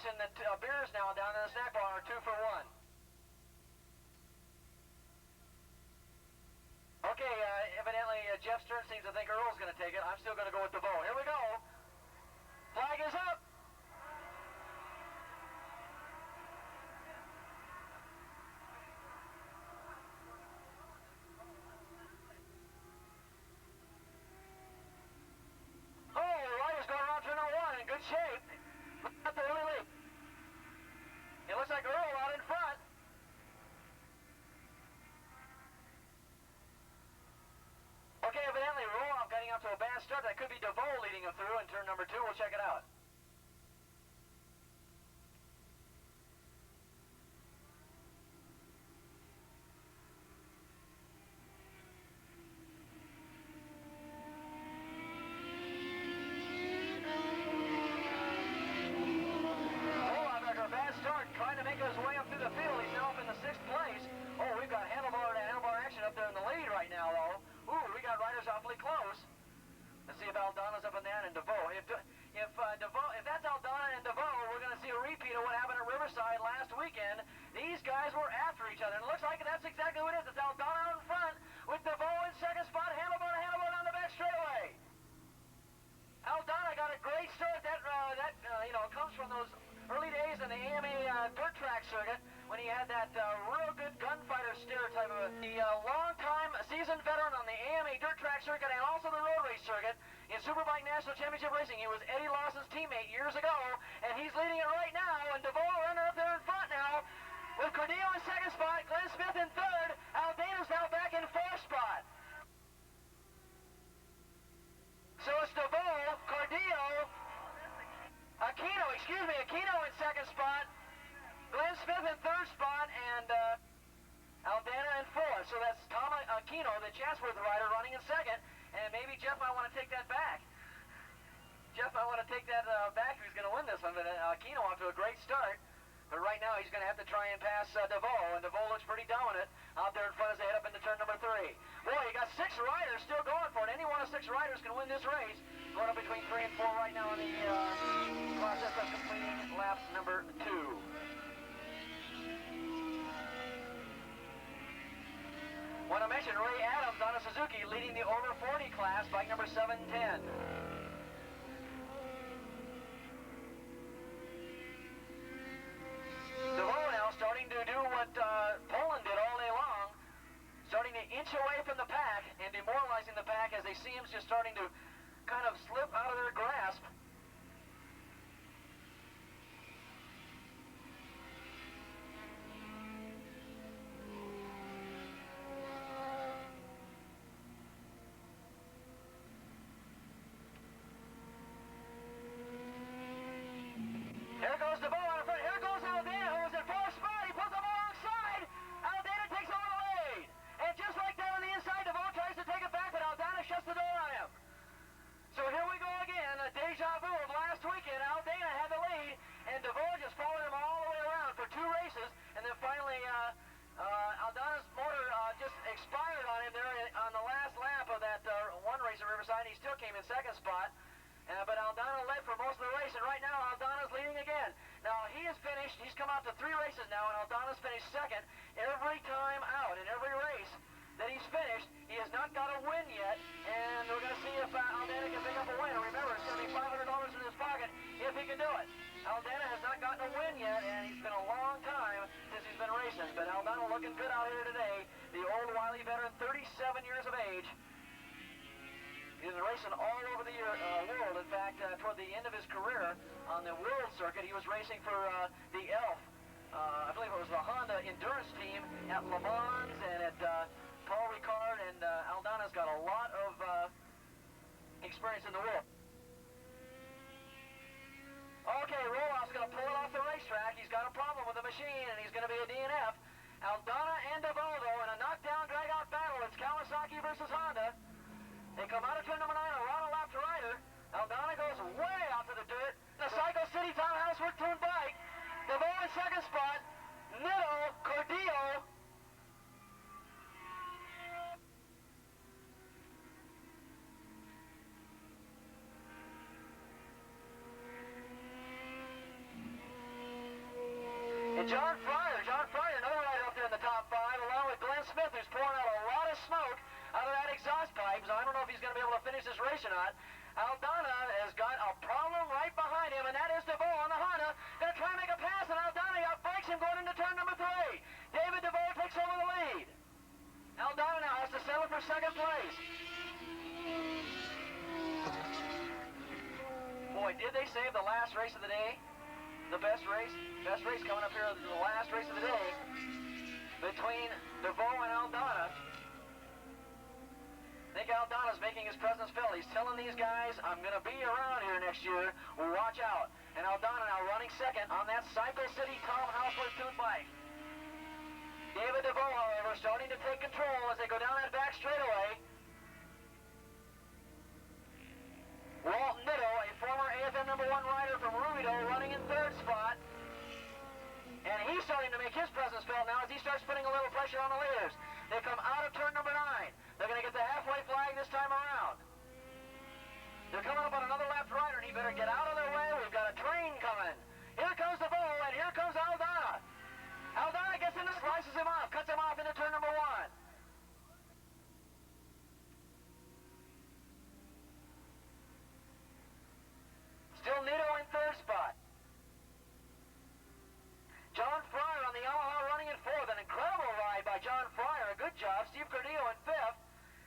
drinks and the beers now down in the snack bar are 2 for 1. Okay, evidently Jeff Stern seems to think Earl's going to take it. I'm still going to go with DeVoe. Here we go. Flag is up. In good shape. At the early lead. It looks like Earl out in front. Okay, evidently Roloff getting up to a bad start. That could be DeVoe leading him through in turn number 2. We'll check it out. Trying to make his way up through the field. He's now up in the 6th place. Oh, we've got handlebar to handlebar action up there in the lead right now, though. Ooh, we got riders awfully close. Let's see if Aldana's up in that and DeVoe. If that's Aldana and DeVoe, we're going to see a repeat of what happened at Riverside last weekend. These guys were after each other, and it looks like that's exactly what it is. It's Aldana out in front with DeVoe in 2nd spot, handlebar to handlebar down the back straightaway. Aldana got a great start. That comes from those early days in the AMA dirt track circuit when he had that real good gunfighter stereotype of the long-time seasoned veteran on the AMA dirt track circuit and also the road race circuit in Superbike National Championship Racing. He was Eddie Lawson's teammate years ago, and he's leading it right now, and DeVoe running up there in front now with Cordillo in 2nd spot, Glenn Smith in 3rd, Aldana's now back in 4th spot. So it's DeVoe, Cordillo, Aquino in 2nd spot, Glenn Smith in 3rd spot, and Aldana in 4th. So that's Tom Aquino, the Chatsworth rider, running in 2nd, and maybe Jeff might want to take that back. Jeff might want to take that back who's going to win this one, but Aquino off to a great start. But right now he's going to have to try and pass DeVoe, and DeVoe looks pretty dominant out there in front as they head up into turn number 3. Boy, you got 6 riders still going for it. Any one of 6 riders can win this race. Going up between 3 and 4 right now in the process of completing lap number 2. Want to mention Ray Adams on a Suzuki leading the over 40 class, bike number 710. DeVoe now starting to do what Poland did all day long, starting to inch away from the pack and demoralizing the pack as they see him just starting to kind of slip out of their grasp. Here goes DeVoe out in front. Here goes Aldana, who was in 4th spot. He puts him alongside. Aldana takes over the lead. And just like that on the inside, DeVoe tries to take it back, but Aldana shuts the door on him. So here we go again, a deja vu of last weekend. Aldana had the lead, and DeVoe just followed him all the way around for 2 races, and then finally Aldana's motor just expired on him there on the last lap of that one race at Riverside, and he still came in 2nd spot. But Aldana led for most of the race, and right now Aldana's leading again. Now he is finished, he's come out to 3 races now, and Aldana's finished 2nd every time out in every race that he's finished. He has not got a win yet, and we're going to see if Aldana can pick up a win. And remember, it's going to be $500 in his pocket if he can do it. Aldana has not gotten a win yet, and it's been a long time since he's been racing. But Aldana looking good out here today. The old wily veteran, 37 years of age. He's been racing all over the world. In fact, toward the end of his career on the world circuit, he was racing for the ELF. I believe it was the Honda Endurance team at Le Mans and at Paul Ricard, and Aldana's got a lot of experience in the world. Okay, Roloff's going to pull it off the racetrack. He's got a problem with the machine, and he's going to be a DNF. Aldana and DeVoe, though, in a knockdown, drag-out battle. It's Kawasaki versus Honda. They come out of turn number 9, around a lap to rider. Aldana goes way out to the dirt. The Cycle City Townhouse with tuned bike. DeVoe in 2nd spot. Nitto, Cordillo. And John Fryer, another rider up there in the top 5, along with Glenn Smith, who's pouring out a lot of smoke out of that exhaust pipe, so I don't know if he's going to be able to finish this race or not. Aldana has got a problem right behind him, and that is DeVoe on the Honda. Going to try and make a pass, and Aldana outbikes him going into turn number 3. David DeVoe takes over the lead. Aldana now has to settle for second place. Boy, did they save the last race of the day? The best race coming up here, the last race of the day between DeVoe and Aldana. I think Aldana's making his presence felt. He's telling these guys, I'm going to be around here next year. Watch out. And Aldana now running second on that Cycle City Tom Hausler tuned bike. David DeVoe, however, starting to take control as they go down that back straightaway. Walt Nitto, a former AFM #1 rider from Rubido, running in third spot. And he's starting to make his presence felt now as he starts putting a little pressure on the leaders. They come out of turn number 9. They're going to get the halfway flag this time around. They're coming up on another left rider, and he better get out of their way. We've got a train coming. Here comes DeVoe, and here comes Aldana. Aldana gets in and slices him off, cuts him off into turn number 1. Still Nitto in third spot. John Fryer on the Yamaha running in 4th. An incredible ride by John Fryer. A good job. Steve Cordillo in 5th.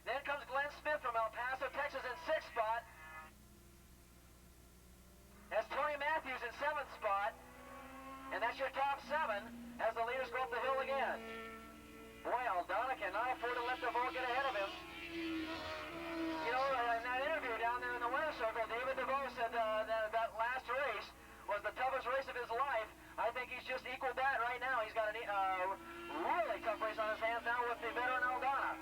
Then comes Glenn Smith from El Paso, Texas in 6th spot. As Tony Matthews in 7th spot. And that's your top 7 as the leaders go up the hill again. Boy, Aldana cannot afford to let DeVoe get ahead of him. You know, in that interview down there in the winner's circle, David DeVoe said that last race was the toughest race of his life. I think he's just equaled that right now. He's got a really tough race on his hands now with the veteran Aldana.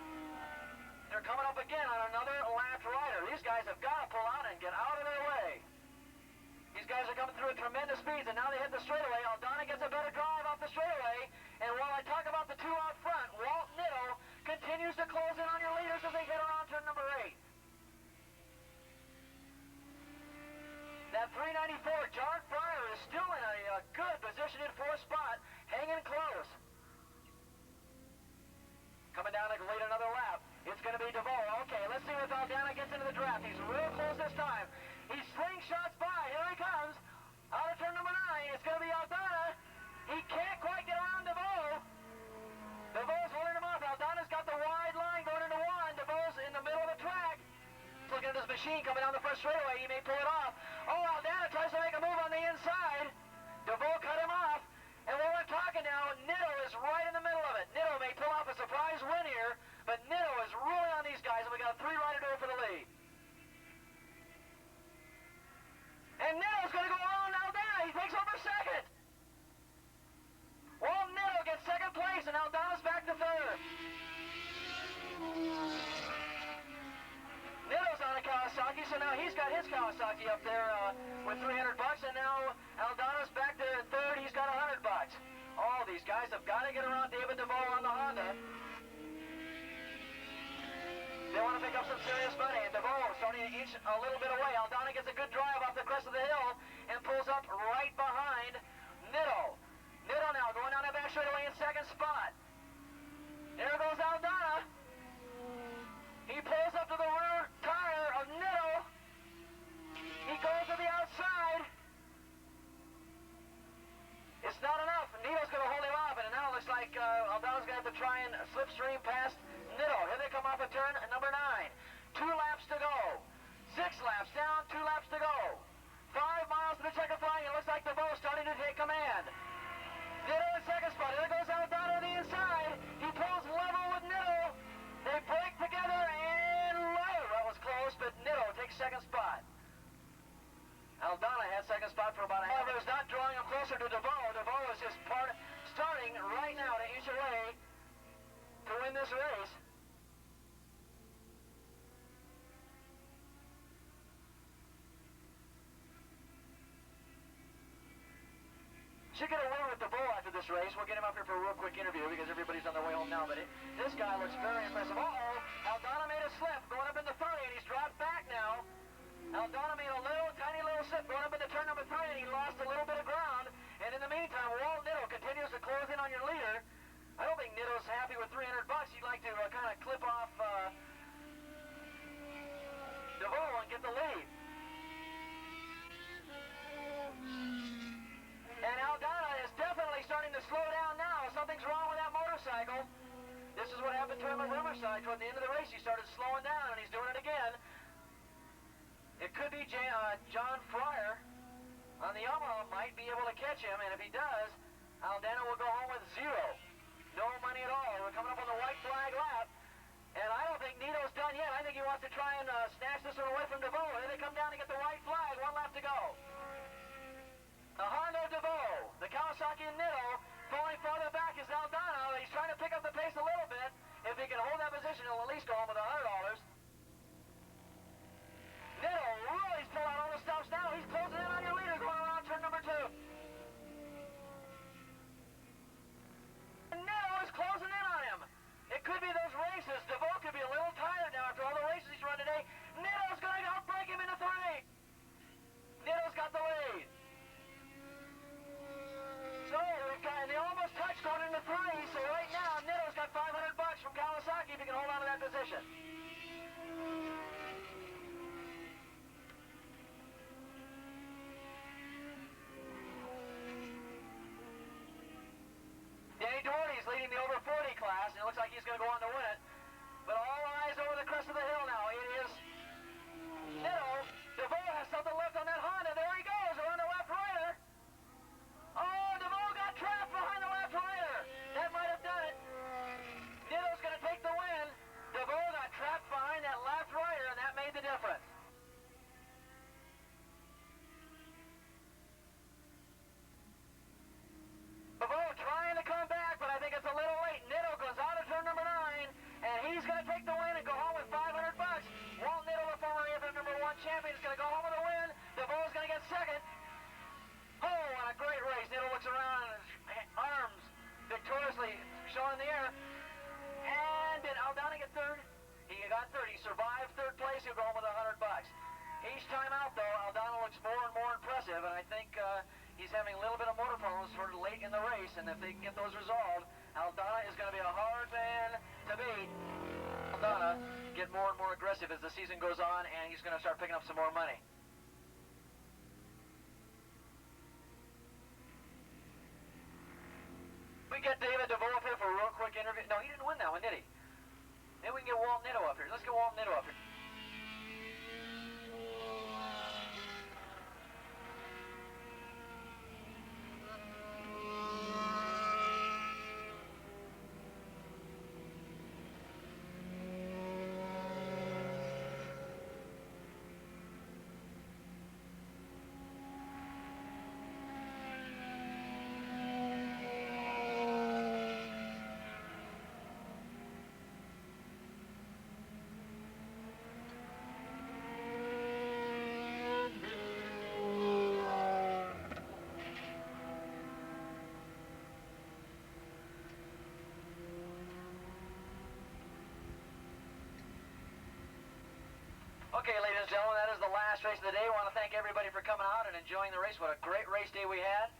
They're coming up again on another lapped rider. These guys have got to pull out and get out of their way. These guys are coming through at tremendous speeds, and now they hit the straightaway. Aldana gets a better drive off the straightaway. And while I talk about the 2 out front, Walt Nitto continues to close in on your leaders as they get around turn number 8. That 394, John Fryer is still in a good position in 4th spot, hanging close. Coming down to lead another lap. It's going to be DeVoe. Okay, let's see if Aldana gets into the draft. He's real close this time. He slingshots by. Here he comes. Out of turn number 9. It's going to be Aldana. He can't quite get around DeVoe. DeVoe's holding him off. Aldana's got the wide line going into 1. DeVoe's in the middle of the track. Looking at this machine coming down the front straightaway. He may pull it off. Oh, Aldana tries to make a move on the inside. DeVoe cut him off. And while we're talking now, Nitto is right in the middle of it. Nitto may pull off a surprise win here, but Nitto is really on these guys, and we got a 3-rider duel for the lead. And Nitto's going to go on Aldana. He takes over second. Well, Nitto gets second place, and Aldana's back to third. Nitto's on a Kawasaki, so now he's got his Kawasaki up there with $300, and now Aldana's back there in third. He's got $100. All these guys have got to get around David DeVoe on the Honda. They want to pick up some serious money, and DeVoe starting to inch a little bit away. Aldana gets a good drive off the crest of the hill and pulls up right behind Nitto. Nitto now going down that back straightaway in 2nd spot. There goes Aldana. He pulls up to the rear tire of Nitto. He goes to the outside. It's not enough. Nitto's going to hold him off, and now it looks like Aldana's going to have to try and slipstream past Nitto. Here they come off a turn at number 9. 2 laps to go. 6 laps down, 2 laps to go. 5 miles to the checkered flag. It looks like DeVoe starting to take command. Nitto in 2nd spot. Here goes Aldana on the inside. He pulls level with Nitto. They break together and low. That was close, but Nitto takes 2nd spot. Aldana had 2nd spot for about a half. However, it's not drawing him closer to DeVoe. DeVoe is just starting right now to inch away to win this race. Should get away with DeVoe after this race. We'll get him up here for a real quick interview because everybody's on their way home now. But this guy looks very impressive. Uh-oh, Aldana made a slip going up into 3, and he's dropped back now. Aldana made a tiny little slip going up into turn number 3, and he lost a little bit of ground. And in the meantime, Walt Nitto continues motorcycle. This is what happened to him at Riverside. Toward the end of the race, he started slowing down, and he's doing it again. It could be John Fryer on the Yamaha might be able to catch him, and if he does, Aldana will go home with 0. No money at all. We're coming up on the white flag lap, and I don't think Nito's done yet. I think he wants to try and snatch this one away from DeVoe. Here they come down to get the white flag. 1 lap to go. The Hondo DeVoe, the Kawasaki and Nitto, falling farther back is Aldana. He's trying to pick up the pace a little bit. If he can hold that position, he'll at least go home with $100. Nitto really pulled out all the stops now. He's closing in on your leader going around turn number 2. And Nitto is closing in on him. It could be those races. DeVoe could be a little tired now after all the races he's run today. Nitto's going to outbreak him into 3. Nitto's got the lead. So they almost touched going into 3. So right now, Nitto's got $500 from Kawasaki if he can hold on to that position. Danny Doherty's leading the over 40 class, and it looks like he's going to go on to win it. But all eyes over the crest of the hill now. It is Nitto. DeVoe has something left on that Honda. There he goes around the left rider. Oh, DeVoe got trapped behind the left rider. That might have done it. Nitto's going to take the win. DeVoe got trapped behind that left rider, and that made the difference. DeVoe trying to come back, but I think it's a little late. Nitto goes out of turn number 9, and he's going to take the win and go home with $500. Walt Nitto, the former AFM number 1 champion, is going to go home with a win. DeVoe's going to get second. Oh, what a great race. Nitto looks around and his arms victoriously showing in the air. And did Aldana get 3rd? He got 3rd. He survived 3rd place. He'll go home with $100. Each time out, though, Aldana looks more and more impressive, and I think he's having a little bit of motor problems sort of late in the race, and if they can get those resolved, Aldana is going to be a hard man to beat. Aldana get more and more aggressive as the season goes on, and he's going to start picking up some more money. We get David DeVoe up here for a real quick interview. No, he didn't win that one, did he? Maybe we can get Walt Nitto up here. Let's get Walt Nitto up here. Okay, ladies and gentlemen, that is the last race of the day. I want to thank everybody for coming out and enjoying the race. What a great race day we had.